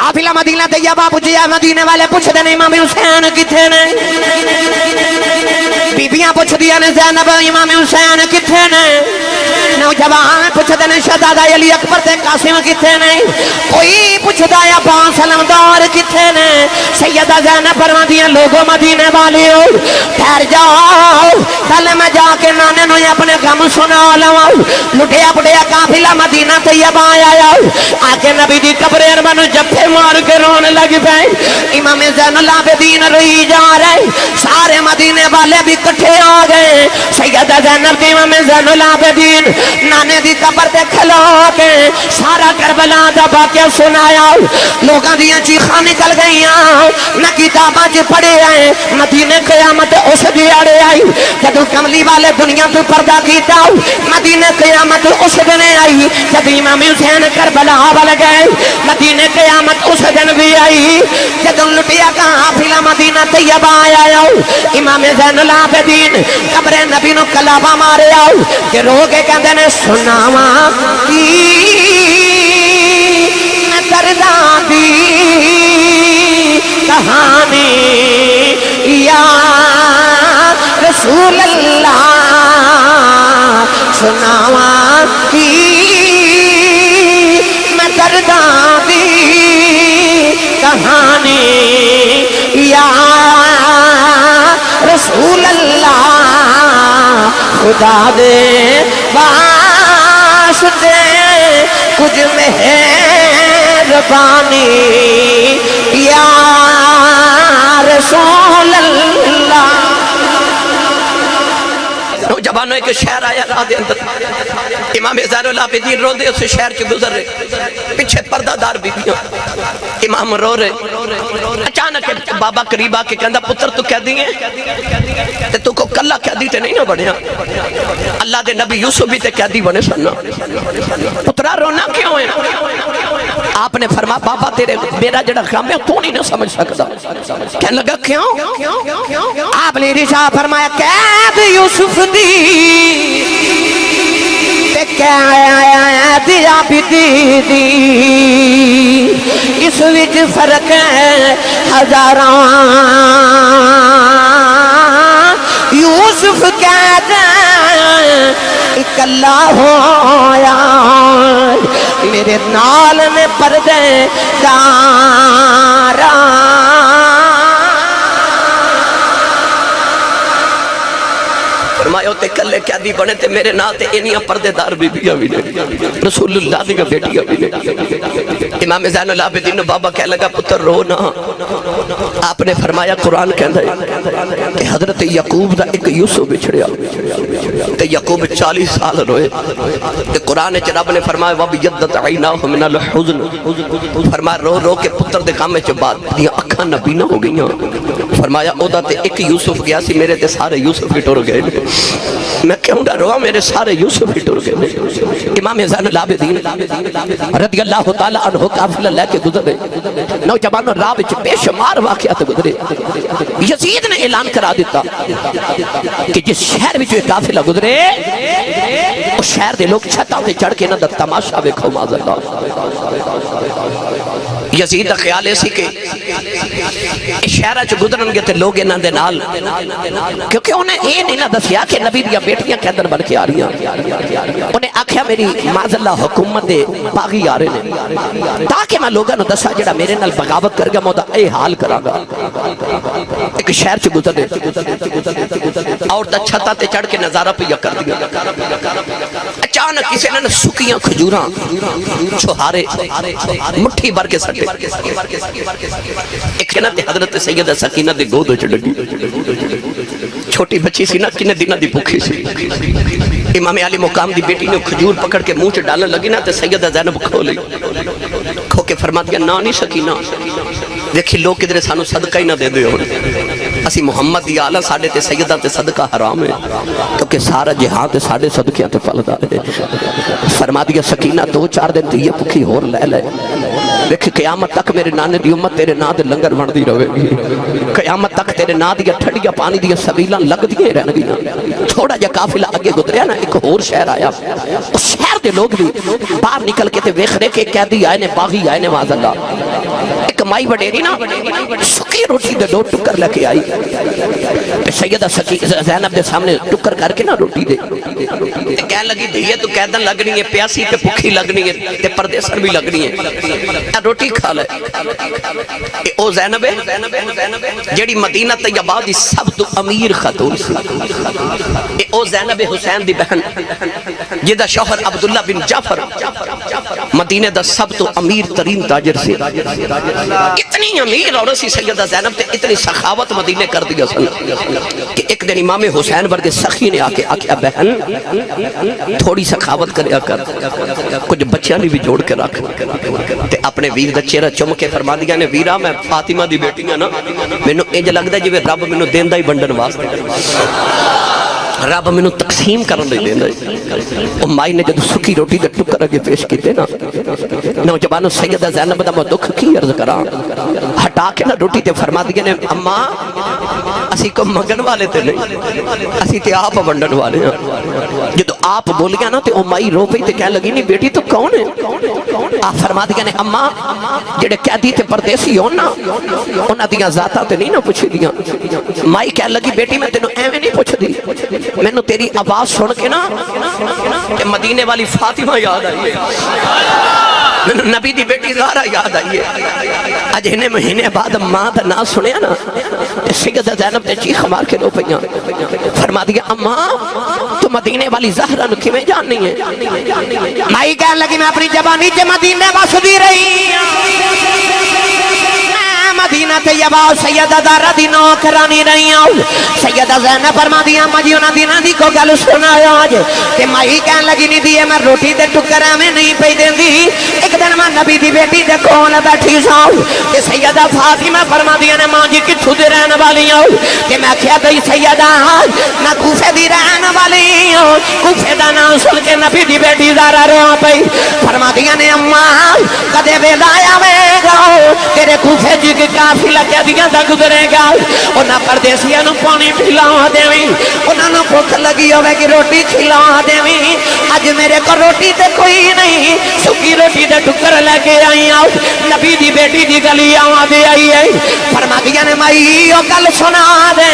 قافلہ مدینہ طیبہ پہنچیا، مدینے والے پوچھ دے امام حسین کتھے نے؟ بیبیاں پوچھ دیا نے زینب امام حسین کتھے نے؟ نوجوان پوچھ دے شہزادہ علی اکبر تے قاسم کتھے نے؟ کوئی پوچھ دا عباس علمدار کتھے نے؟ سیدہ زینب فرماندیاں لوگوں مدینے والیو ٹھہر جاؤ، کل میں جا کے نانے نو اپنے غم سنا لواں۔ لٹیا پٹیا قافلہ مدینہ طیبہ آیا، آ کے نبی دی قبر ارمن جفے مار کے رونے لگ پئے۔ امام زین العابدین روئی جا رہے، سارے مدینے والے بھی کٹھے آ گئے۔ سیدہ زینب دی امام زین العابدین نانے دی قبر تے کھلو کے سارا کربلا دا واقعہ سنایا۔ لوگاں دیاں چیخاں نکل گئیاں، نہ کتاباں چ پڑھے آئے۔ مدینے قیامت اس دیاڑے آئی جدوں کملی والے دنیا تو پردہ کیتا۔ مدینے قیامت اس دن آئی جب امام حسین کربلا ول گئے۔ مدینے قیامت اس دن بھی آئی جدوں لٹیا کا قافلہ مدینہ طیبہ آیا۔ امام زین العابدین قبر نبی نو کلابہ مارے آؤ کہ رو کے کہندے نے سناواں کی میں درداں دی کہانی یا رسول اللہ، سناواں کی میں درداں دی کہانی یا رسول اللہ، خدا دے واسطے کچھ مہربانی یا رسول اللہ۔ نوجوانوں ایک شہر آیا راہ دے اندر، امام زین العابدین رو دے اس شہر کے گزر رہے، پیچھے پردہ دار بیبیاں، امام رو رہے۔ اچانک بابا قریب آ کے کہندا پتر تو کہہ دیئے تے تو کو کلہ کہہ دی تے نہیں نہ بڑھیا، اللہ دے نبی یوسف بھی تے کہہ دی بنے سننا، پترہ رونا کیوں ہے؟ آپ نے فرمایا بابا تیرے میرا جڑا غم ہے تو نہیں نہ سمجھ سکتا۔ کہنے لگا کیوں؟ آپ نے ارشاد فرمایا قید یوسف دی تے قید عابدی دی، اس وچ فرق ہے ہزاراں۔ یوسف قید اکلا ہویا، میرے نال نے پردے داراں۔ فرمایا تے کلے قیدی بنے تے میرے نال تے انیاں پردے دار بیبیاں بھی نے، رسول اللہ دی بیٹیاں بھی نے۔ امام زین العابدین بابا کہہ لگا پتر رو نہ۔ آپ نے فرمایا قرآن کہندا ہے کہ حضرت یعقوب دا ایک یوسف بچھڑیا تے یعقوب 40 سال روئے تے قرآن وچ رب نے فرمایا وَبِيَضَّتْ عَيْنَاهُ مِنَ الْحُزْنِ، فرمایا رو رو کے پتر دے غم وچ بعد دیاں اکھاں نبینا ہو گئیاں۔ فرمایا او دا تے ایک یوسف گیا سی، میرے تے سارے یوسف ہی ٹر گئے، میں کیوں ڈر رہا میرے سارے یوسف ہی ٹر گئے۔ امام زین العابدین رضی اللہ تعالیٰ عنہ قافلہ لے کے گزرے، نوجوانوں راہ وچ بے شمار واقعات گزرے۔ یزید نے اعلان کرا دیتا کہ جس شہر وچ یہ قافلہ گزرے اس شہر دے لوگ چھتاں تے چڑھ کے نہ دا تماشا ویکھو معاذ اللہ۔ یزید دا خیال ایسی کہ اس شہر وچ گزرن گے تے لوگ انہاں دے نال، کیونکہ انہیں یہ نہیں نہ دسیا کہ نبی دیا بیٹیاں کے اندر بن کے آ رہی ہیں۔ انہیں آکھیا میری معاذ اللہ حکومت دے باغی آ رہے ہیں تاکہ میں لوگاں نو دسا جڑا میرے نال بغاوت کر گیا میں دا اے حال کراں گا۔ ایک شہر چ گزرے، عورتاں چھتاں تے چڑھ کے نظارہ پیا کر دیا۔ اچانک کسی نے سکیاں کھجوراں چھہارے مٹھی بھر کے سٹے، ایک تے حضرت سیدہ سکینہ دے گود وچ لگی، چھوٹی بچی سی نا کنے دنوں دی بھوکی سی۔ امام علی مقام دی بیٹی نے کھجور پکڑ کے منہ چ ڈالنے لگی نا تے سیدہ زینب کھو لی، کھو کے فرما دیا نا نہیں سکینہ دیکھی لوگ کدھر سانو صدقہ ہی نہ دے دے ہو۔ اسی محمد دی آلہ ساڑھے تے سیدہ تے صدقہ حرام ہے کیونکہ سارا جہاں تے ساڑھے صدقیاں تے پلدا ہے فرما دیا سکینہ 2-4 دن تے یہ پکھی ہور لے لے دیکھ قیامت تک میرے نانے دی امت تیرے نا دے لنگر بن دی رہے گی قیامت تک تیرے نا دیا ٹھڑیا پانی دیا سبیلاں لگ دیئے رہن گی تھوڑا جا قافلہ آگے گزریا نا ایک اور شہر آیا اس شہر دے لوگ بھی باہر نکل کے تے ویکھ رہے کہ قیدی آئے نے باغی آئے نے معاذ اللہ ایک مائی وڈیری نا سکی روٹی دے 2 ٹکر لے کے آئی سیدہ زینب دے سامنے ٹکر کر کے نا روٹی دے کہہ لگی دھیے تو قیدن لگنی ہے پیاسی تے بھوکی لگنی ہے تے پردے سر بھی لگنی ہے روٹی کھا لے او زینب جیڑی مدینہ طیبہ دی سب تو امیر خاتون سی او زینب حسین دی بہن جدا شوہر عبداللہ بن جعفر مدینہ دا سب تو امیر ترین تاجر سی اتنی امیر عورت سی سیدہ زینب تے اتنی سخاوت مدینہ کر دیا سن کہ ایک دن امام حسین ورگے سخی نے آکے آکے بہن تھوڑی سخاوت کریا کر کچھ بچیاں نے بھی جوڑ کے رکھ تے اپنے ویر دا چہرہ چم کے فرما دیا نے ویرا میں فاطمہ دی بیٹی ہاں نا مینوں انج لگدا جویں رب مینوں دیندا ہی بنڈن واسطے رب مینوں تقسیم کرن لئی دیندا ہے او مائی نے جب سکی روٹی دے ٹکر اگے پیش کیتے نا نوجوانوں سیدہ زینب دا میں دکھ کی عرض کراں ہٹا کے نا روٹی تے فرما دیا نے اماں اسی کو منگن والے تے نہیں اسی تے آپ بنڈن والے ہیں جدو آپ بولیا نا تے او مائی رو پئی تے کہنے لگی نہیں بیٹی تو کون ہے آپ فرما دیا نے اماں جڑے قیدی تے پردیسی ہون نا انہاں دیاں ذاتاں تے نہیں نا پوچھ دیاں مائی کہنے لگی بیٹی میں تینوں ایویں نہیں پوچھ دی میں نے تیری آواز سن کے نا کہ مدینے والی فاطمہ یاد آئی ہے میں نے نبی دی بیٹی زہرا یاد آئی ہے اج ہنے مہینے بعد ماں دا نا سنیا نا سیدہ زینب نے چیخ مار کے رو پئیاں فرما دیا اماں تو مدینے والی زہرا نو کیویں جاننی ہے مائی کہنے لگی میں اپنی زبانی تے مدینے واسدی رہی مدینہ طیبہ سیدہ زہرا دی نوکرانی رہی ہوں سیدہ زینب فرما دیا مجھے انہاں دیناں دی کو گل سنایا آج تے مائی کہن لگی نہیں دیئے میں روٹی دے ٹکر میں نہیں پئی دیندی ایک دن میں نبی دی بیٹی دے کول بیٹھی ساں تے سیدہ فاطمہ فرما دیا نے ماں جی کتھوں دے رہن والی ہوں تے میں کہیا دئی سیدہ میں کوفے دی رہن والی ہوں کوفے دا نام سن کے نبی دی بیٹی زہرا رو پئی فرما دیا نے اماں کدے ویلا آوے گا تیرے کوفے جی قافلہ قیدیاں دا گزرے گا انہاں پردیسیاں نوں پانی پلا دیویں انہاں نوں بھوک لگی ہوے کہ روٹی کھلا دیویں اج میرے کو روٹی تے کوئی نہیں سکی روٹی دے ٹکر لے کے آئی ہوں نبی دی بیٹی دی گلی آواز آئی ہے فرما دیا نے مائی او گل سنا دے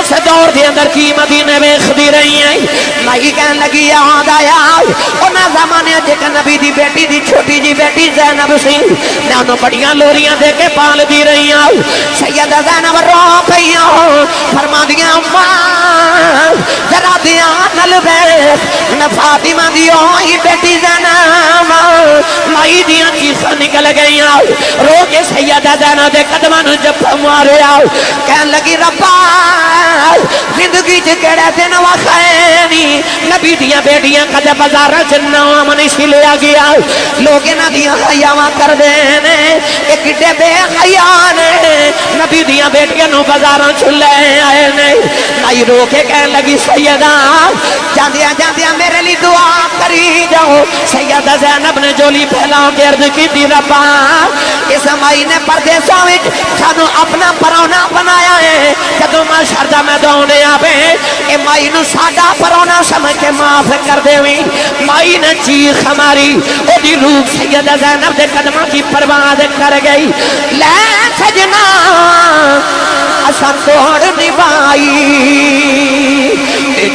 اس دور دے اندر کی مدینے ویکھدی رہی ہے مائی کہن لگی یاد آیا انہاں زمانے جے نبی دی بیٹی دی چھوٹی جی بیٹی زینب سی میں انہوں بڑیاں لوریاں دے کے پال دی رہی سیدہ زینب رو پئی فرما دیا اماں ذرا دھیان نال ویکھ میں فاطمہ دی ہوئی بیٹی زینب مائی دیاں چیخاں نکل گئیاں رو کے سیدہ زینب دے قدماں نوں جھپا ماریا کہن لگی ربا زندگی چ کیڑے دن وکھائے نبی دیاں بیٹیاں کدے بازاراں چ نام نہیں لیا گیا لوگ انہاں دیاں حیاواں کردے نے ایک ڈے بے حیا نبی دیاں بیٹیاں نو بازاراں چ لے آئے نے مائی رو کے کہن لگی سیدہ جاندیاں جاندیاں میرے لیے دعا کری جاؤ سیدہ زینب نے جولی پھیلا کے عرض کی دی ربا اس مائی نے پردیساں وچ سانو اپنا پرونا بنایا ہے جدوں محشر دا میدان آوے اے مائی نو ساڈا پرونا سمجھ کے معاف کر دیویں مائی نے چیخ ماری او دی روح سیدہ زینب دے قدماں کی پرواز کر گئی لے سجنا اساں توڑ نبھائی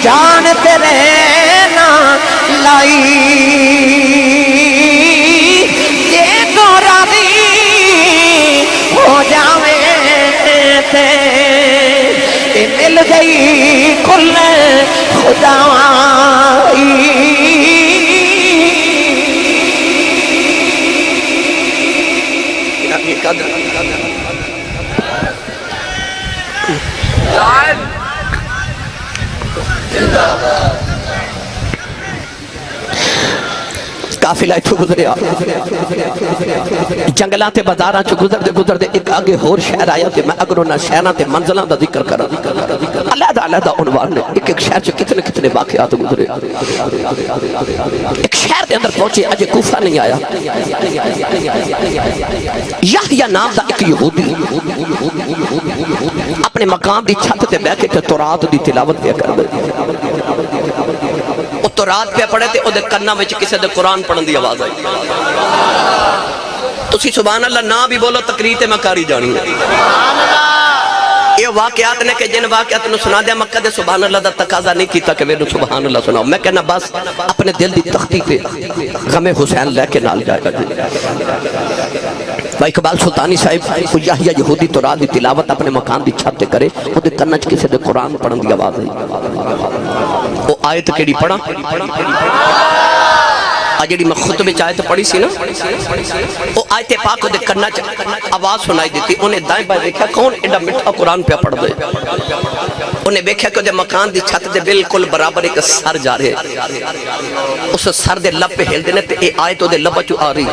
جان تیرے نا لائی جے تو راضی ہو جاویں تے مل گئی کل خدائی قافلہ اتھو گزریا جنگلات بازاراں چ گزر دے ایک آگے ہور شہر آیا تے میں اگر انہاں شہراں تے منزلاں دا ذکر کراں علیحدہ عنوان نے ایک شہر چ کتنے واقعات گزرے ایک شہر دے اندر پہنچے اجے کوفہ نہیں آیا یحییٰ نام دا ایک یہودی اپنے مقام دی چھت تے بیٹھ کے تورات دی تلاوت پہ کر دے وہ تورات پہ پڑھے تے او دے کنا وچ کسے دے قرآن پڑھن دی آواز آئی تسی سبحان اللہ نہ بھی بولو تقریر تے میں کاری جانی ہے یہ واقعات نے کہ جن واقعات نے سنا دیا مکہ دے سبحان اللہ دا تقاضا نہیں کیتا کہ میں سبحان اللہ سناؤں میں کہنا بس اپنے دل دی تختی پہ غم حسین لے کے نال جائے گا بھائی اقبال سلطانی صاحب کو یحییٰ یہودی تورات دی تلاوت اپنے مکان دی چھت تے کرے وہ دے کنچ کسے دے قرآن پڑھن دی آواز ہے وہ آیت کیڑی پڑھا جڑی میں خطبے آیت پڑھی سی نا وہ آیت پاک دے کرنا آواز سنائی دیتی انہیں دائیں بائیں دیکھا کون ایڈا مٹھا قرآن پہ پڑھ دے انہیں دیکھا کہ مکان دی چھت دے بالکل برابر ایک سر جا رہے اس سر دے لب پہ ہل دینے تے اے آیت دے لب چو آ رہی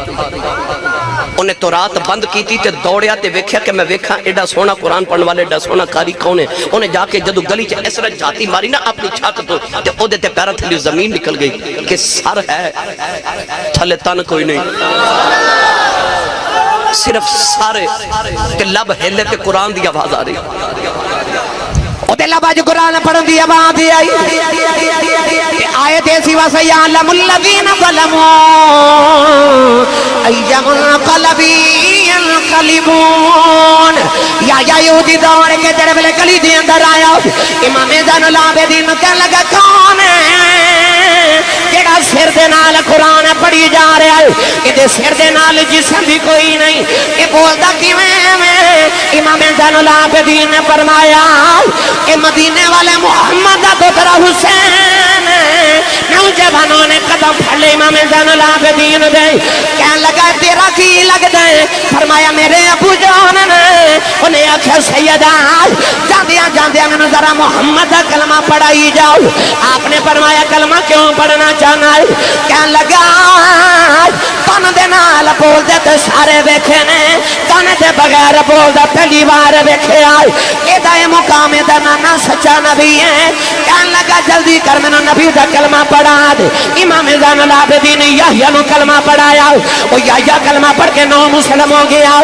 انہیں تورات بند کی تھی تے دوڑیا تے ویکھیا کہ میں ویکھا ایڈا سونا قرآن پڑھن والے ایڈا سونا کاری کون ہے انہیں جا کے جدو گلی چ اس طرح جاتی ماری نا اپنی چھت تو تے او دے تے پیرا تھلی زمین نکل گئی کہ سر ہے تھلے تن کوئی نہیں صرف سارے تے لب ہلے تے قرآن دی آواز آ رہی او تے لب جو قرآن پڑھن دی آواز آئی آیت ایسی وَسَيَعْلَمُ الَّذِينَ ظَلَمُوا أَيَّ مُنقَلَبٍ يَنقَلِبُونَ یا یہودی دوڑ کے تیرے بلے گلی دی اندر آیا امام زین العابدین کہنے لگا کون ہے جڑا سر دے نال قرآن پڑھی جا رہا ہے کہ سر دے نال جسم بھی کوئی نہیں یہ بولتا کیویں میں امام زین العابدین نے فرمایا کہ مدینے والے محمد دا پتر حسین نوجوانوں نے قدم پھڑ امام زین العابدین دے کہنے لگا تیرا کی لگتا ہے فرمایا میرے ابو جان نے انہیں آکھا سیدہ جاندیاں میں ذرا محمد دا کلمہ پڑھائی جاؤ آپ نے فرمایا کلمہ کیوں پڑھنا چاہنا ہے کہنے لگا کن دے نال بول دے تے سارے بیکھے نے کن دے بغیر بول دے پہلی بار بیکھے آئے یہ دائے مقام دا نانا سچا نبی ہے کہنے لگا جلدی کر میں نبی دا کلمہ پڑھا دے امام زین العابدین یحییٰ نو کلمہ پڑھایا وہ یحییٰ کلمہ پڑھ کے نو مسلم ہو گیا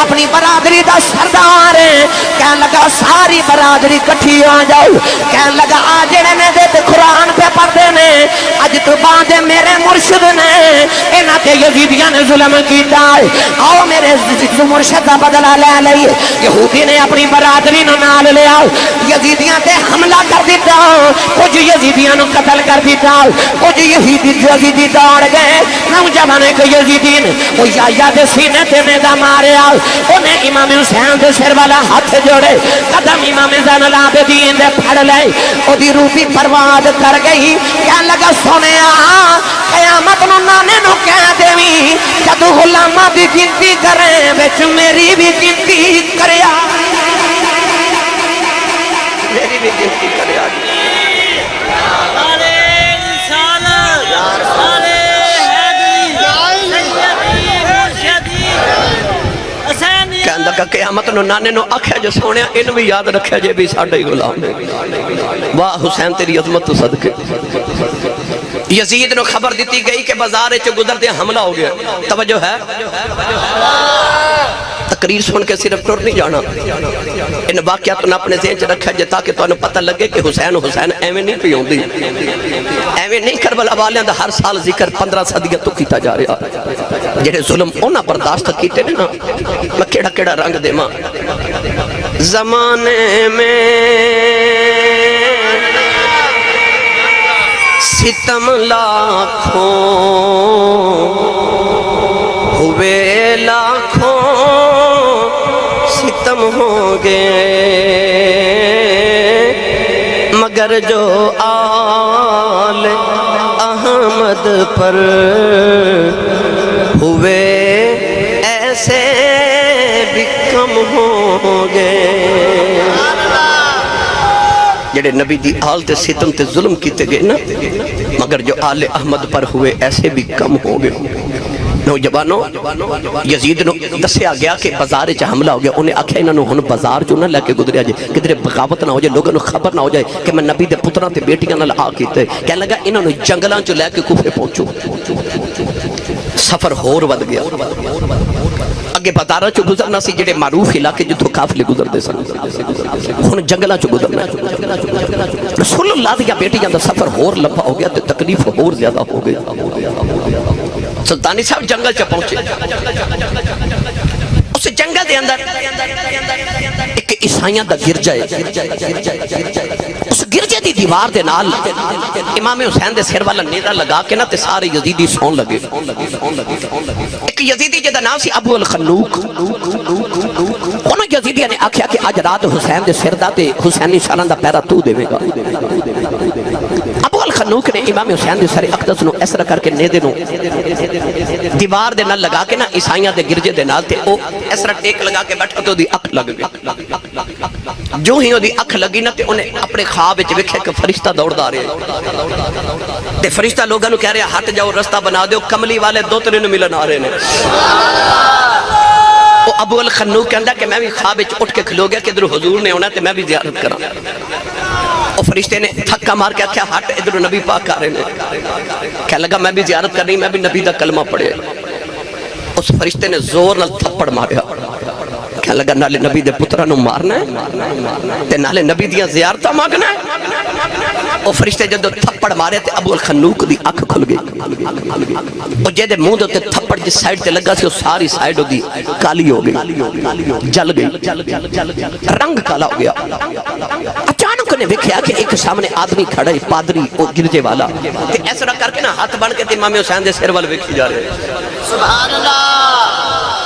اپنی برادری دا سردار ہے کہنے لگا ساری برادری کٹھی آ جاؤ کہنے لگا آجڑے نے دے قرآن پہ پڑھ دینے آج تو بعد میرے مرشد نے اینا تے یزیدیاں نے ظلم کیتا ہے آؤ میرے مرشد کا بدلہ لے لئیے یہودی نے اپنی برادری نو نال لے آؤ یزیدیاں تے حملہ کر دیتا کچھ یزیدیاں نو قتل کر دیتا کچھ یزیدی دوڑ گئے نوجوانے کو یزیدین وہ یحییٰ دے سینے تے میدہ مارے آؤ انہیں امام حسین دے سر والا ہاتھ جوڑے قدم امام زین العابدین دے پھڑ لے او دی روحی پرواد کر گئی کہنے لگا سونے قیامت نو نانے نو کہہ دیویں جدو غلامہ بھی گنتی کریں بچ میری بھی گنتی کرے میری بھی گنتی کرے کہنے لگا قیامت نو نانے نو آکھیا جو سونے ان بھی یاد رکھیا جے بھی ساڑھے ہی غلام ہے واہ حسین تیری عظمت تو صدقے یزید نو خبر دیتی گئی کہ بازار چو گزر دیا حملہ ہو گیا توجہ ہے تقریر سن کے صرف ٹر نہیں جانا ان واقعات نے اپنے ذہن چ رکھا جے تاکہ تو انہوں پتہ لگے کہ حسین ایویں نہیں پی ہوندی ایویں نہیں کربلا والیاں دا ہر سال ذکر 15 صدیاں تو کیتا جا رہا جڑے ظلم انہاں برداشت کیتے نے نا میں کیڑا کیڑا رنگ دے ماں زمانے میں ستم لاکھوں ہوئے لاکھوں ستم ہوں گے مگر جو آل احمد پر ہوئے ایسے بھی کم ہوں گے جڑے نبی دی آل تے ستم تے ظلم کیتے گئے نا، مگر جو آل احمد پر ہوئے ایسے بھی کم ہو گئے۔ نوجوانوں یزید نو دسیا گیا کہ بازار چ حملہ ہو گیا، انہیں آکھیا انہاں نو ہن بازار چوں نہ لے کے گزریا جائے، کدھر بغاوت نہ ہو جائے، لوگاں نو خبر نہ ہو جائے کہ میں نبی دے پتراں تے بیٹیاں نال آ کیتے۔ کہنے لگا انہاں نو جنگلاں چ لے کے کوفے پہنچو۔ سفر ہور ود گیا، اگے بازاراں چ گزرنا سی جڑے معروف علاقے جتھوں قافلے گزردے سن، ہن جنگلاں چ گزرنا۔ رسول اللہ دی بیٹیاں دا سفر ہور لمبا ہو گیا تے تکلیف ہور زیادہ ہو گئی۔ سلطانی صاحب جنگل چ پہنچے، اس جنگل دے اندر ایک عیسائیاں دا گرجا ہے، اس گرجے دی دیوار دے نال امام حسین دے سر والا نیزہ لگا کے نا تے سارے یزیدی سون لگے۔ ایک یزیدی جدا نام سی ابو الخنوق، انہوں یزیدیاں نے آکھیا کہ آج رات حسین دے سر دا تے حسینی شانہ دا پیرا تو دے گا۔ ابو الخنوق نے امام حسین دے سر اقدس نو اس طرح کر کے نیزے نو دیوار دے نال لگا کے نا عیسائیاں دے گرجے دے نال تے او اس طرح ٹیک لگا کے بیٹھا تو دی اکھ لگ گئی۔ جو ہی دی اکھ لگی نا تے انہیں اپنے خواب وچ ویکھیا کہ فرشتہ دوڑدا آ رہے تے فرشتہ لوگاں نو کہہ رہے ہٹ جاؤ رستہ بنا دیو، کملی والے دوترے نو ملن آ رہے نے۔ وہ ابو الخنوق کہندا کہ میں بھی خواب وچ اٹھ کے کھلو گیا کہ ادھر حضور نے ہونا تے میں بھی زیارت کراں۔ وہ فرشتے نے تھکا مار کے کہا ہٹ ادھر نبی پاک آ رہے نے۔ کہنے لگا میں بھی زیارت کرنی، میں بھی نبی دا کلمہ پڑھے۔ اس فرشتے نے زور نال تھپڑ ماریا، کہنے لگا نالے نبی دے پترہ نو مارنا ہے تے نالے نبی دیاں زیارتہ مانگنا ہے۔ وہ فرشتے جدو تھپڑ مارے تے ابو الخنوق دی اکھ کھل گئی۔ وہ جے دے منہ دے تھپڑ جس سائیڈ تے لگا سی وہ ساری سائیڈ دی کالی ہو گئی، جل گئی، رنگ کالا ہو گیا۔ اچانک نے دیکھا کہ ایک سامنے آدمی کھڑا ہے، پادری وہ گرجے والا، تے ایسا کر کے نا ہاتھ بن کے تے امام حسین دے سر وال ویکھی جا رہے۔ سبحان اللہ۔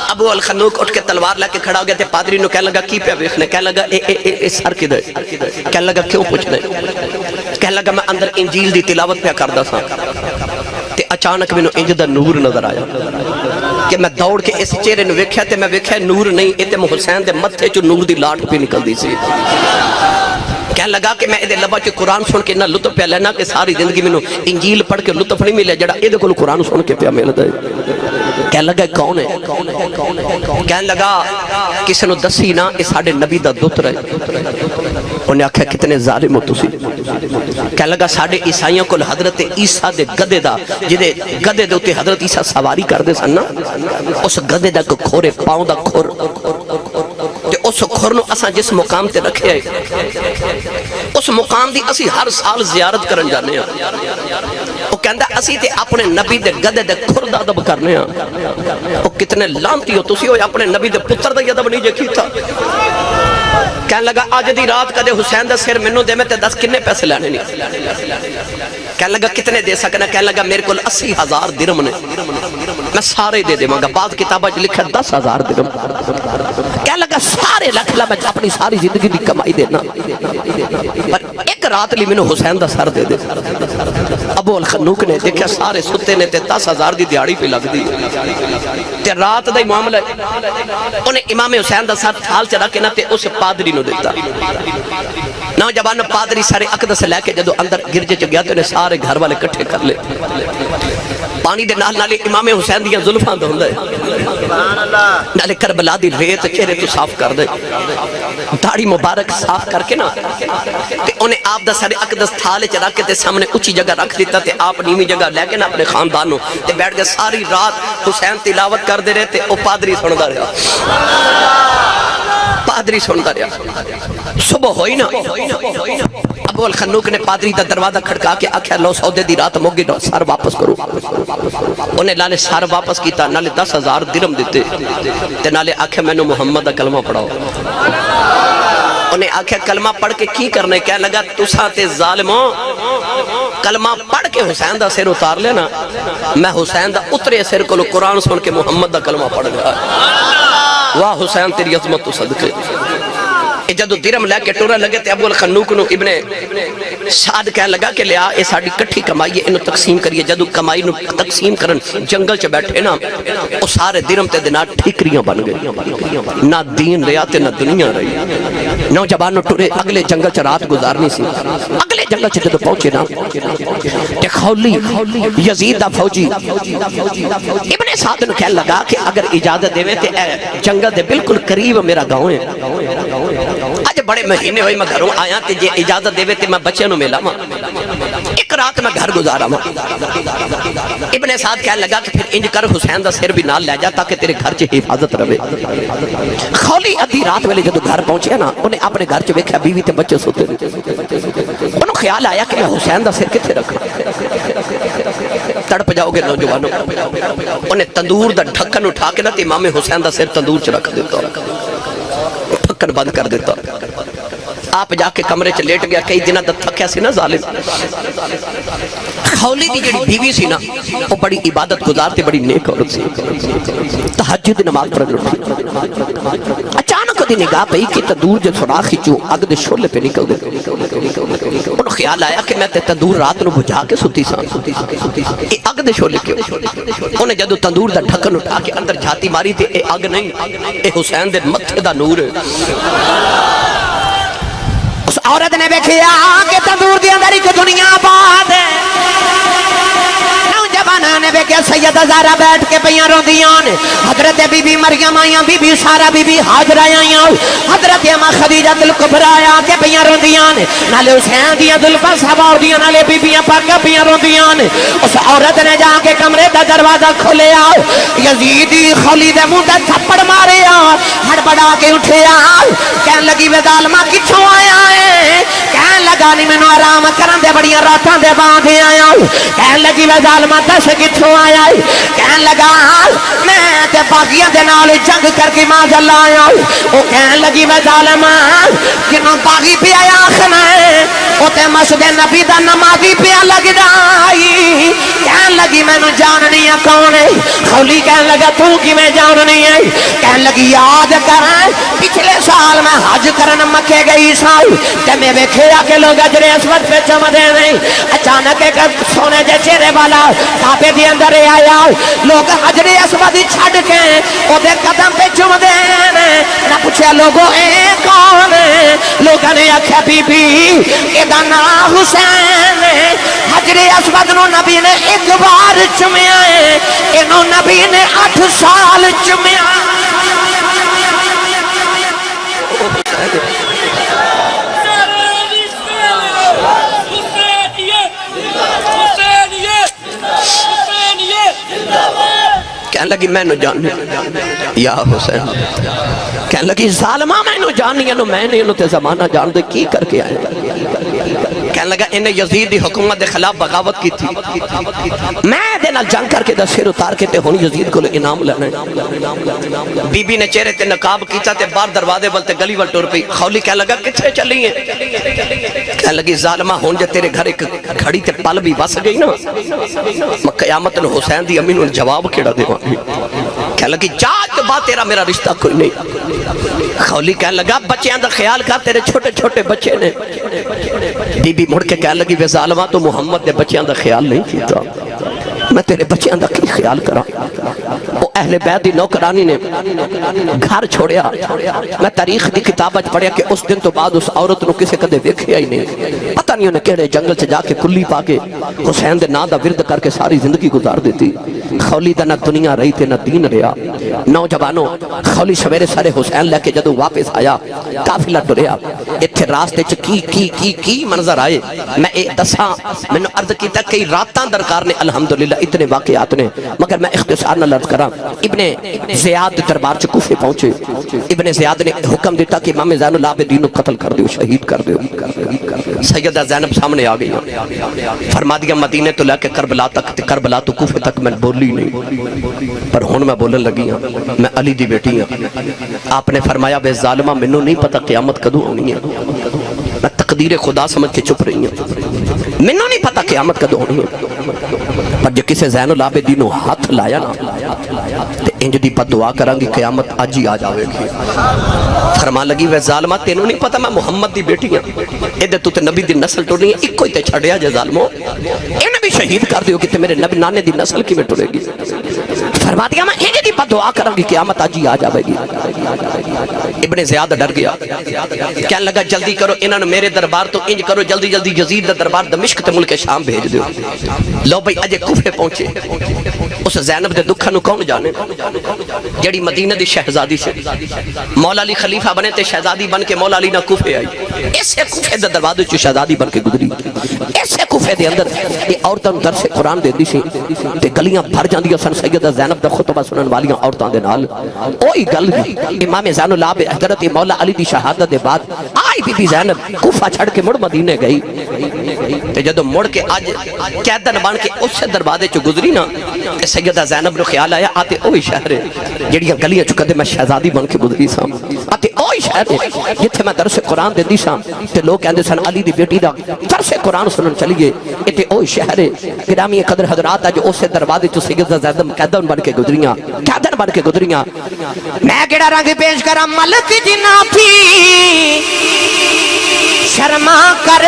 ابو الخنوق اٹھ کے تلوار لے کے کھڑا ہو گیا تے پادری نو کہنے لگا کی پہ ویکھنے؟ کہنے لگا اے سر کدھر؟ کہنے لگا کیوں پوچھنے؟ کہنے لگا میں اندر انجیل دی تلاوت پہ کردا سا تے اچانک مینوں انج دا نور نظر آیا کہ میں دوڑ کے اس چہرے نو ویکھیا تے میں ویکھیا نور نہیں، اے تے حسین دے متھے چوں نور دی لاٹ پہ نکلدی سی۔ کہنے لگا کہ میں ادھے لبا چ قرآن سن کے نہ لطف پہ لینا کہ ساری زندگی میں انجیل پڑھ کے لطف نہیں ملے جڑا ادھے کو قرآن سن کے پہ ملتا ہے۔ کہنے لگا کون ہے؟ کہنے لگا کسی نو دسی نا یہ ساڑھے نبی دا دوتر ہے۔ انہیں آکھا کتنے ظالم ہو تسی؟ کہنے لگا ساڑھے عیسائیوں کو حضرت عیسیٰ دے گدے دا جدے گدے دے ہوتے حضرت عیسیٰ سواری کر دے سن نا، اس گدے دا کو کھورے پاؤں دا کھور تے اس کھور نو اساں جس مقام تے رکھے ہے اس مقام دی اسی ہر سال زیارت کرن جانے ہیں۔ وہ کہندہ اسی تے اپنے نبی دے گدے دے کھر دا ادب کرنے ہیں۔ وہ کتنے لانتی ہو تسی ہوئے اپنے نبی دے پتر دا ادب نہیں جے کیتا۔ کہنے لگا آج دی رات کدے حسین دا سر منو دے میں تے 10 کنے پیسے لینے نہیں۔ کہنے لگا کتنے دے سکنا؟ کہنے لگا میرے کل 80,000 درم نے، میں سارے دے دے مانگا۔ بعض کتابہ لکھا 10,000 درم۔ کہنے لگا سارے لکھ لا میں اپنی ساری زندگی دی کمائی دینا، پر ایک رات لی منو حسین دا سر دے دے۔ ابو الخنوق نے دیکھا سارے ستے نے تے 10,000 دی دیاڑی پہ لگ دی تے رات دا ہی معاملہ انہیں امام حسین دا سر تھال چڑھا کے نہ تے اس پادری نو دیتا۔ نوجوان پادری سارے اقدس لے کے جدو اندر گرجے چ گیا تو انہیں سارے گھر والے کٹھے کر لے، پانی دے نال نالے امام حسین دیاں زلفاں دے ہوندے، نالے کربلا دی ریت چہرے تو صاف کر دے، داڑھی مبارک صاف کر کے نا تے انہیں آپ دا سارے اقدس تھالے چ رکھ کے تے سامنے اونچی جگہ رکھ دیتا تے آپ نیوی جگہ لے کے نا اپنے خاندانوں تے بیٹھ کے ساری رات حسین تلاوت کر دے رہے تے او پادری سندا رہا، پادری سندا رہا۔ صبح ہوئی نا ابو الخنوق نے پادری دا دروازہ کھڑکا کے آکھیا لو سودے دی رات موگی نو سار واپس کرو۔ انہیں لالے سار واپس کیتا، نالے 10,000 درم دیتے تے نالے آکھیا میں نو محمد دا کلمہ پڑھاؤ۔ انہیں آکھیا کلمہ پڑھ کے کی کرنے؟ کہنے لگا تساں تے ظالموں کلمہ پڑھ کے حسین دا سر اتار لینا، میں حسین دا اترے سر کو قرآن سن کے محمد دا کلمہ پڑھ گیا۔ واہ حسین تیری عظمت تو صدقے۔ جدو درم لے کے ٹورا لگے تے ابو الخنوق نو ابن سعد کہنے لگا کہ لیا اے ساڑی کٹھی کمائی ہے انہوں تقسیم کریے جدو کمائی نو تقسیم کرن جنگل چ بیٹھے نا او سارے درم تے دنا ٹھیکریاں بن گئے نہ دین رہا تے نہ دنیا رہی نوجوانوں ٹورے اگلے جنگل چ رات گزارنی سی اگلے جنگل چ جدو پہنچے نا تے خولی یزید دا فوجی ابن سعد نو کہنے لگا کہ اگر اجازت دے تے جنگل دے بالکل قریب میرا گاؤں ہے آج بڑے مہینے ہوئے میں گھروں آیا تے جے اجازت دے تے میں بچے نو ملا ماں ایک رات میں گھر گزارا ماں ابن سعد کہنے لگا کہ پھر انج کر حسین دا سر بھی نال لے جا تاکہ تیرے گھر چ حفاظت رہے خولی ادھی رات ویلے جدو گھر پہنچے نا انہیں اپنے گھر چ ویکھیا بیوی تے بچے سوتے انہوں خیال آیا کہ میں حسین دا سر کتے رکھا تڑپ جاؤ گے نوجوانوں انہیں تندور دا ڈھکن اٹھا کے نا تے امام حسین دا سر تندور چ رکھ دیتا ڈھکن بند کر دیتا آپ جا کے کمرے چ لیٹ گیا کئی دنہ دا تھکیا سی نا ظالم خولی دی جڑی بیوی سی نا وہ بڑی عبادت گزارتے بڑی نیک عورت سی تہجد نماز پڑھن اٹھی اچانک دی نگاہ پئی کہ تندور جو سوراخی چوں اگ دے شعلے پہ نکل دے انہوں خیال آیا کہ میں تے تندور رات نو بجھا کے ستی سان اے اگ دے شعلے کیوں انہیں جدو تندور دا ڈھکن اٹھا کے اندر جھاتی ماری تے اے اگ نہیں اے حسین دے متھے دا نور ہے اس عورت نے بیکھیا کہ تندور دی اندر ایک دنیا آباد ہے نوجوانہ نے بیکھیا سیدہ زہرا بیٹھ کے پیاں روندیاں حضرت بی بی مریم آیاں بی بی سارا بی بی حاجرہ آیاں حضرت اماں خدیجہ الکبریٰ آیا کے پیاں روندیاں نالے حسین دیاں زلفاں سوار دیاں نالے بی بیاں پاکاں پیاں روندیاں اس عورت نے جا کے کمرے دا دروازہ کھولے یزیدی خولی دے منہ تے تھپڑ مارے ہڑبڑا کے اٹھے کہن لگی وے ظالمہ کتھوں آیا ہے کہن لگا نہیں مینوں آرام کرن دے بڑیاں راتاں دے باندھے آیا کہن لگی وے ظالمہ دس کتھوں آیا ہے کہن لگا میں تے باغیاں دے نال جنگ کر کے ماں جل آیا او کہن لگی وے ظالمہ کنوں باغی پہ آیا آخنا ہے او تے مسجد نبی دا نمازی پہ لگ جائی کہن لگی مینوں جاننی ہے کون ہے خولی کہن لگا تو کی میں جاننی ہے کہن لگی یاد کریں پچھلے سال میں حج کرن مکے گئی سائی تے میں ویکھیا کہ لوگ اجر اسود پہ چمدے نہیں اچانک ایک سونے جے چہرے والا کعبے دے اندر آیا لوگ حجر اسود چھڈ کے او دے قدم پہ چمدے نہ پوچھیا لوگوں اے کون ہے لوگوں نے آکھیا بی بی اے دا نام حسین ہے حجر اسود نو نبی نے ایک بار چومیا ہے انہوں نبی نے 8 سال چومیا کہنے لگی میں نو جاننی یا حسین کہنے لگی ظالمہ میں نو جاننی ہے میں نے انہوں تے زمانہ جان دے کی کر کے آئے کہنے لگا انہیں یزید دی حکومت دے خلاف بغاوت کی تھی میں دے نال جنگ کر کے دا سر اتار کے تے ہونی یزید کو لے انعام لینا بی بی نے چہرے تے نقاب کیتا تے بار دروازے بلتے گلی وال ٹور پئی خولی کہنے لگا کتھے چلی ہیں کہنے لگی ظالمہ ہون جے تیرے گھر ایک گھڑی تے پل بھی بس گئی نا میں قیامت نے حسین دی امی نے جواب کیڑا دے کہنے لگی جاج بات تیرا میرا رشتہ کوئی نہیں خولی کہنے لگا بچیاں دا خیال کر تیرے چھوٹے چھوٹے بچے نے بی بی مڑ کے کہنے لگی وے ظالمہ تو محمد دے بچیاں دا خیال نہیں کیتا میں تیرے بچیاں دا کی خیال کرا وہ اہل بیت دی نوکرانی نے گھر چھوڑیا میں تاریخ دی کتابت پڑھیا کہ اس دن تو بعد اس عورت نو کسے کدے دیکھیا ہی نہیں پتہ نہیں انہیں کہڑے جنگل سے جا کے کلی پا کے حسین دے نا دا ورد کر کے ساری زندگی گزار دیتی خولی دا نہ دنیا رہی تے نہ دین رہا نوجوانوں خولی سویرے سارے حسین لے کے جدو واپس آیا قافلہ ٹریا اتھے راستے چ کی منظر آئے میں ایک دساں میں نے عرض کیتا کئی راتاں درکار نے الحمدللہ اتنے واقعات نے مگر میں اختصار نہ لرز کرا ابن زیاد دربار چ کوفے پہنچے ابن زیاد نے حکم دیتا کہ امام زین العابدین کو قتل کر دیو شہید کر دیو سیدہ زینب سامنے آ گئی فرما دیا مدینے تو لے کے کربلا تک کربلا تو کوفے تک میں بولی نہیں پر ہن میں بولن لگی ہوں میں علی دی بیٹی ہوں آپ نے فرمایا بے ظالمہ منوں نہیں پتہ قیامت کدوں ہونی ہے تقدیر خدا سمجھ کے چپ رہی ہیں. میں نہیں پتا قیامت کدوں ہونی ہے، پر جے کسے زین العابدین نو ہاتھ لایا نا تے انج دی بد دعا کران گی قیامت اج ہی آ جاوے گی. فرمان لگی وے ظالما تینوں نہیں پتا میں محمد دی بیٹی ہوں، ادھر تو تے نبی دی نسل ٹرنی ہے، ایک کوئی تے چھڑیا جے ظالمو انہیں بھی شہید کر دیو کہ تے میرے نبی نانے دی نسل کی میں ٹرے گی. فرما دیا میں انج دی بد دعا کران گی قیامت اج ہی آ جاوے گی. ابن زیاد ڈر گیا، کہنے لگا جلدی کرو انہوں نے میرے دربار تو انج کرو جلدی جلدی یزید دا دربار دمشق تے ملک شام بھیج دیو. لو بھئی اجے کوفے پہنچے. اس زینب دے دکھا نو کون جانے جڑی مدینہ دی شہزادی سے مولا علی خلیفہ بنے تے شہزادی بن کے مولا علی نہ کوفے آئی. اسے کوفے دے دروازے چ شہزادی بن کے گزری. اسے کوفے دے اندر یہ عورتاں درس قرآن دے دی سی تے گلیاں بھر جاندیاں سن سیدہ زینب دا خطبہ سنن والیاں عورتاں دے نال. اوہی گل امام زین العابدین حضرت مولا علی دی شہادت دے بعد آئی بی بی زینب کوفہ چھڑ کے مڑ مدینے گئی تے جدو مڑ کے آج قیدن بن کے اس دروازے چ گزری نا تے سیدہ زینب نو خیال آیا آتے اوہی شہر ہے جڑیاں گلیاں چ کدے میں شہزادی بن کے گزری سا. آتے اوہی شہر ہے جتھے میں درس قرآن دے دی سا تے لوگ کہندے سن علی دی بیٹی دا درس قرآن سنن چلیے. اتے اوہی شہر ہے گرامی قدر حضرات اج اس دروازے چ سیدہ زینب قیدن بن کے گزریاں قیدن بن کے گزریاں. میں کیڑا رنگ پیش کرا ملک جنا تھی شرما کر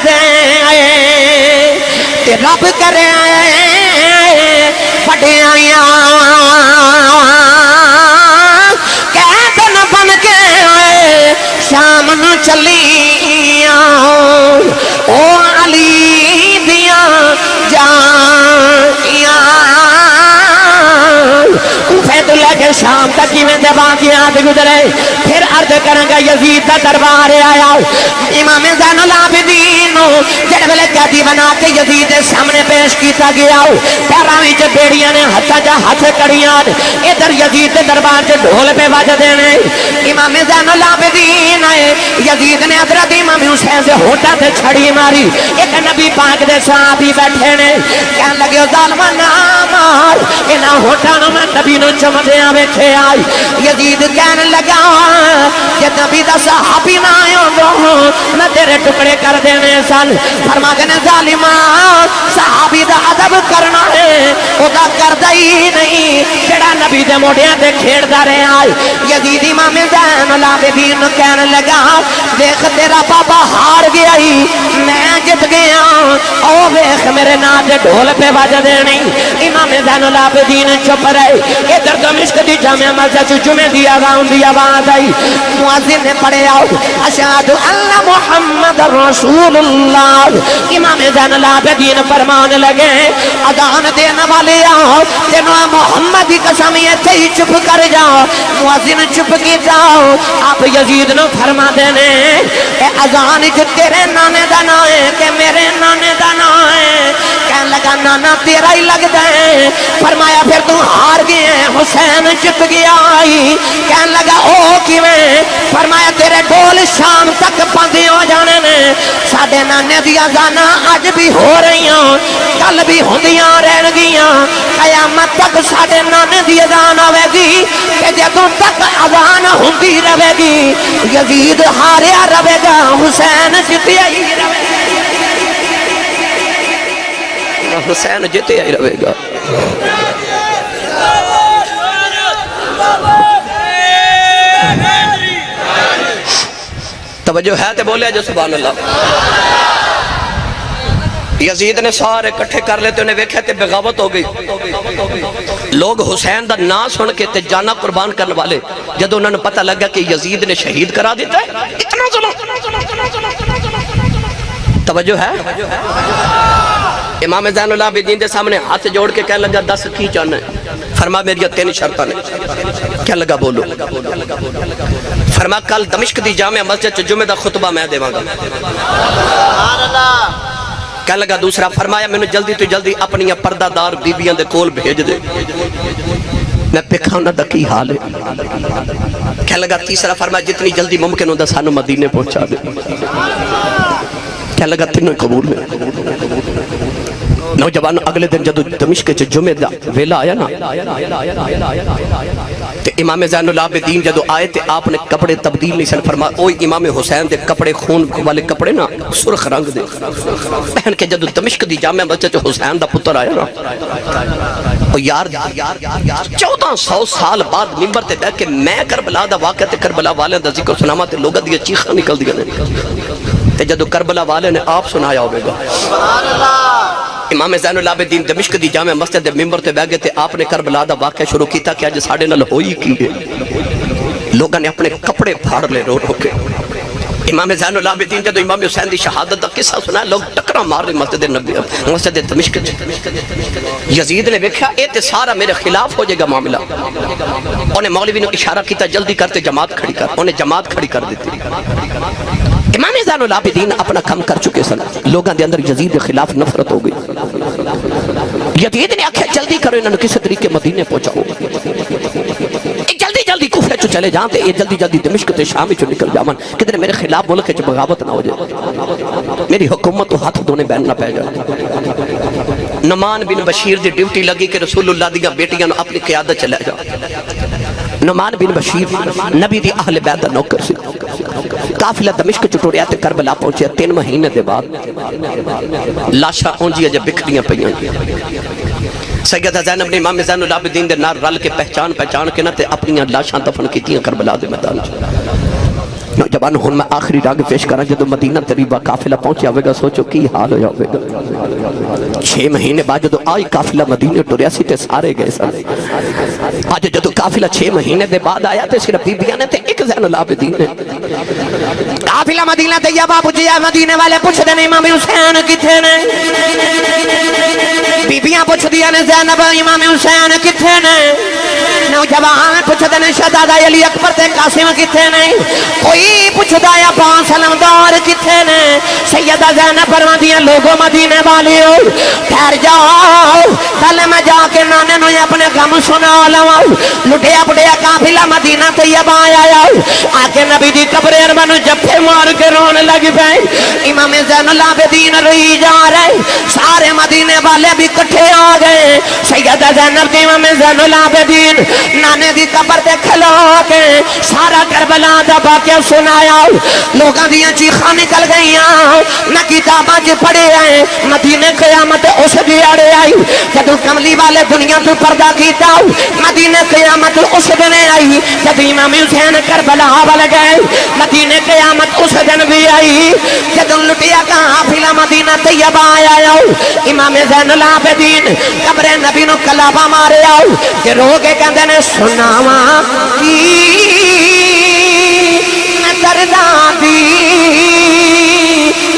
دے تے رب کرے پڑے آیا قیدن بن کے شام نو چلیاں او علی دیاں جائیاں کوفے تو لے کے شام تک کی میں باقیات گزرے. پھر عرض کریں گا یزید دا دربار آیا. امام زین العابدین جڑے ویلے قیدی بنا کے یزید دے سامنے پیش کیتا گیا پیراں وچ بیڑیاں نے ہتھاں چ ہتھ کڑیاں ادھر یزید دے دربار چ ڈھول پہ وجدے نے. امام زین العابدین آئے یزید نے حضرت امام حسین دے ہونٹاں تے چھڑی ماری. ایک نبی پاک دے صحابی بیٹھے نے کہن لگے ظالما نہ مار انہاں ہونٹاں نو میں نبی نو چمدیاں ویکھے آئی. یزید کہن لگا کہ نبی دا صحابی نہ آئے میں تیرے ٹکڑے کر دینے سن. فرما کے نے ظالما صحابی دا ادب کرنا ہے او دا کردا ہی نہیں جڑا نبی دے موڑیاں تے کھیڑدا رہیا. یزید امام زین العابدین کہن لگا دیکھ تیرا بابا ہار گیا ہی میں جت گیا او ویکھ میرے نام تے ڈھول پہ وجدے نہیں. امام زین العابدین چپ رہے. ادھر دمشق دی جامع مسجد جمعے دی آواز آئی. مؤذن نے پڑھے آؤ اشہد ان محمد رسول اللہ. امام زین العابدین فرمان لگے اذان دینے والے آؤ تینوں محمد کی قسم یہ تھی چپ کر جاؤ. مؤذن چپ کی جاؤ. آپ یزید نو فرما دینے اے اذان جو تیرے نانے دا نا ہے کہ میرے نانے دا نا ہے. کہنے لگا نانا تیرا ہی لگ دے. فرمایا پھر تو ہار گئے. حسین چپ گیا آئی. کہنے لگا او کیویں. فرمایا تیرے ڈول شام تک بندے ہو جانے نے ساڈے نانے دی اذان اج بھی ہو رہی ہیں کل بھی ہوندیاں رہن گیاں قیامت تک ساڈے نانے دی اذان آوے گی کہ جدوں تک اذان ہوندی رہے گی یزید ہاریا رہے گا حسین جتیا ہی رہے گا. حسین جتیا ہی رہے گا. توجہ ہے تے بولے جو سبحان اللہ. یزید نے سارے کٹھے کر لیتے انہیں ویکھے تے بغاوت ہو گئی. لوگ حسین دا نا سن کے تے جانا قربان کرنے والے جب انہوں نے پتہ لگا کہ یزید نے شہید کرا دیتا ہے اتنا ظلم. توجہ ہے. امام زین العابدین دے سامنے ہاتھ جوڑ کے کہنے لگا 10 کی چاہنا ہے. فرما میری 3 شرطاں نے. کہنے لگا بولو. فرما کل دمشق دی جامع مسجد جمعہ دا خطبہ میں دیواں گا. کہنے لگا دوسرا. فرمایا میں نے جلدی تو جلدی اپنی پردہ دار بیبیاں دے کول بھیج دے میں پکھا انہاں دا کی حال ہے. کہنے لگا تیسرا. فرمایا جتنی جلدی ممکن ہوندا سانو مدینے پہنچا دے. کہنے لگا تینوں قبول ہے. نوجوان اگلے دن جدو دمشق چ جمعہ دا ویلا آیا نا تے امام زین العابدین جدو آئے تے آپ نے کپڑے تبدیل نہیں سن فرما اوہ امام حسین دے کپڑے خون والے کپڑے نا سرخ رنگ دے پہن کے جدو دمشق دی جامع مسجد حسین دا پتر آیا نا او یار 1400 سال بعد منبر تے بیٹھ کے میں کربلا دا واقعہ تے کربلا والے دا ذکر سناما تے لوگاں دی چیخاں نکل دیا نے تے جدو کربلا والے نے آپ سنایا ہوئے گا امام زین العابدین دمشق دی جامع مسجد دے منبر تے بیٹھ گئے تے آپ نے کربلا دا واقعہ شروع کیتا کہ اج ساڈے نال ہوئی کی ہے لوگاں نے اپنے کپڑے پھاڑ لے رو رو کے امام زین العابدین جدو امام حسین دی شہادت دا قصہ سنا لوگ ٹکرا مار رہے مسجد دمشق یزید نے دیکھا اے تے سارا میرے خلاف ہو جائے گا معاملہ انہیں مولوی نے اشارہ کیتا جلدی کرتے جماعت کھڑی کر انہیں جماعت کھڑی کر دیتی امام زین العابدین اپنا کام کر چکے سن لوگاں دے اندر یزید کے خلاف نفرت ہو گئی یزید نے آکھا جلدی کرو انہوں نے کسی طریقے مدینے پہنچاؤ جلدی کوفے چو چلے جانتے یہ جلدی دمشق تے شام چو نکل جاون کدھر میرے خلاف ملک چ بغاوت نہ ہو جائے میری حکومت تو ہاتھ دھونے بہن نہ پہ جائے نعمان بن بشیر دی ڈیوٹی لگی کہ رسول اللہ دیاں بیٹیاں نو اپنی قیادت چلے جا نعمان بن بشیر نبی دی اہل بیت دا نوکر سی قافلہ دمشق چ ٹریا تے کربلا پہنچیا 3 مہینے دے بعد لاشاں اونجیاں جے بکھریاں پیاں سیدہ زینب نے امام زین العابدین دے نال رل کے پہچان کے نہ تے اپنی لاشاں دفن کیتیاں کربلا دے میدان نوجوان ہن میں آخری راگ پیش کراں جدو مدینہ طیبہ قافلہ پہنچیا ہوئے گا سوچو کی حال ہو جاوے گا 6 مہینے بعد جدو آئی قافلہ مدینہ ٹریا سی تے سارے گئے سارے آج جدو قافلہ 6 مہینے دے بعد آیا تے صرف بیبیاں نے تے ایک زین العابدین نے قافلہ مدینہ طیبہ پہنچیا مدینے والے پوچھ دے امام حسین کتھے نے بیبیاں پوچھ دیا نے زینب امام حسین کتھے نے نوجوان پوچھ دے نے شہزادہ علی اکبر تے قاسم کتھے نے کوئی پوچھدا یا پانچ سلمدار کتھے نے سیدہ زینب فرماندیاں لوگوں مدینے والے ہو ٹھہر جاؤ پہلے میں جا کے نانے نو اپنے غم سنا لواں لٹیا پڑیا قافلہ مدینہ طیبہ آیا آ کے نبی دی قبر ارمن جفے مار کے رونے لگ پئے امام زین العابدین روئی جا رہے سارے مدینے والے بھی کٹھے آ گئے سیدہ زینب دی امام زین العابدین نانے دی قبر تے کھلو کے سارا کربلا دا واقعہ سنایا لوگاں دیاں چیخاں نکل گئیاں نہ کتاباں چ پڑھے آئے مدینے قیامت اس دیاڑے آئی جدو کملی والے دنیا تو پردہ کیتا مدینے قیامت اس دن آئی جدو امام حسین کربلا والے گئے مدینے قیامت اس دن بھی آئی جدو لٹیا قافلہ مدینہ طیبہ آیا امام زین العابدین قبر نبی نو کلابہ مارے آؤ کہ رو کے کہندے نے سناواں کی درداں دی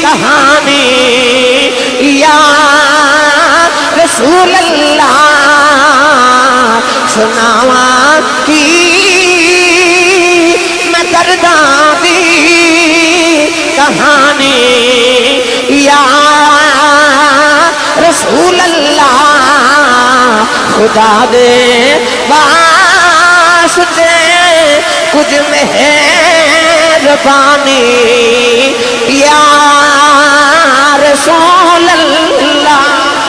کہانی یا رسول اللہ سناواں کی میں درداں دی کہانی یا رسول اللہ خدا دے واسطے کچھ مہربانی یا رسول